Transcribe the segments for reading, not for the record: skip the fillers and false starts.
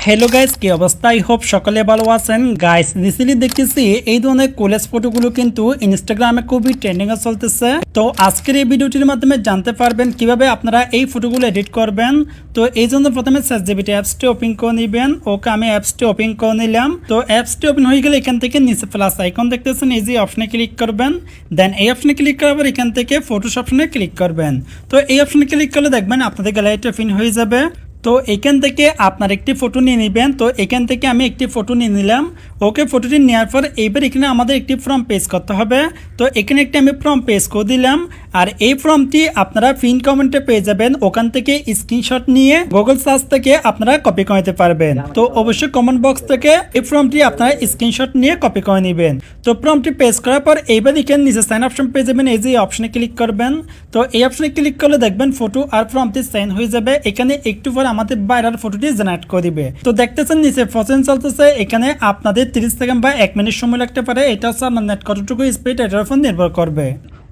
Hello guys, কি অবস্থা? I hope সকলে ভালো আছেন। গাইস রিসেন্টলি দেখতেছি এই ধরনের কলেজ ফটোগুলো কিন্তু ইনস্টাগ্রামে খুবই ট্রেন্ডিং এ চলতেছে। তো আজকের এই ভিডিওটির মাধ্যমে জানতে পারবেন কিভাবে আপনারা এই ফটোগুলো এডিট করবেন। তো এই জন্য প্রথমে ChatGPT অ্যাপসটি ওপেন করে নেবেন। ওকে, আমি অ্যাপসটি ওপেন করে নিলাম। তো অ্যাপসটি ওপেন হয়ে গেলে এখান থেকে নিচে প্লাস আইকন দেখতেছেন, এই যে অপশনে ক্লিক করবেন। দেন এই অপশনে ক্লিক করার পর এখান থেকে ফটোস অপশনে ক্লিক করবেন। তো এই অপশনে ক্লিক করলে দেখবেন আপনাদের গ্যালারিটা ওপেন হয়ে যাবে। তো এখান থেকে আপনার একটি ফটো নিয়ে নেবেন। তো এখান থেকে আমি একটি ফটো নিয়ে নিলাম। ওকে, ফটোটি নেওয়ার পর এইবার এখানে আমাদের একটি ফর্ম পেজ করতে হবে। তো এখানে একটি আমি ফর্ম পেজ করে দিলাম। আর এই ফর্মটি আপনারা পিন কমেন্টে পেয়ে যাবেন। ওখান থেকে স্ক্রিনশট নিয়ে গুগল সার্চ থেকে আপনারা কপি করে নিতে পারবেন। তো অবশ্যই কমেন্ট বক্স থেকে এই ফর্মটি আপনারা স্ক্রিনশট নিয়ে কপি করে নেবেন। তো ফর্মটি পেজ করার পর এইবার এখানে নিচে সাইন অপশন পেয়ে যাবেন, এই যে অপশনে ক্লিক করবেন। তো এই অপশনে ক্লিক করলে দেখবেন ফটো আর ফর্মটি সাইন হয়ে যাবে। এখানে একটু পর আমাদের ভাইরাল ফটোটি জেনারেট করে দিবে। তো দেখতেছেন নিচে প্রসেস চলতেছে। এখানে আপনাদের 30 সেকেন্ড বা 1 মিনিট সময় লাগতে পারে। এটা হচ্ছে আপনার নেট কতটুকু স্পিড এটার উপর নির্ভর করবে।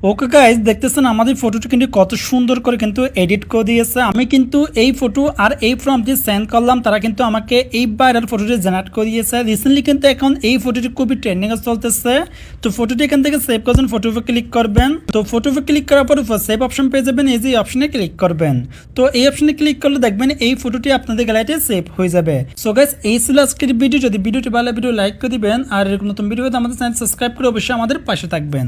ওকে গাইজ, দেখতেছেন আমাদের ফটোটি কিন্তু কত সুন্দর করে কিন্তু এডিট করে দিয়েছে। আমি কিন্তু এই ফটো আর এই ফর্মটি সেন্ড করলাম, তারা কিন্তু আমাকে এই ভাইরাল ফটোটি জেনারেট করে দিয়েছে। রিসেন্টলি কিন্তু এখন এই ফটোটি খুবই ট্রেন্ডিং এ চলতেছে। তো ফটোটি এখান থেকে সেভ করবেন, ফটোর উপর ক্লিক করবেন। তো ফটোর উপর ক্লিক করার পর সেভ অপশন পেয়ে যাবেন, এই যে অপশনে ক্লিক করবেন। তো এই অপশনে ক্লিক করলে দেখবেন এই ফটোটি আপনাদের গ্যালারিতে সেভ হয়ে যাবে। সো গাইজ, এই ছিল আজকের ভিডিও। যদি ভিডিওটি ভালো ভিডিও লাইক করে দিবেন, আর এরকম নতুন ভিডিও আমাদের চ্যানেল সাবস্ক্রাইব করে অবশ্যই আমাদের পাশে থাকবেন।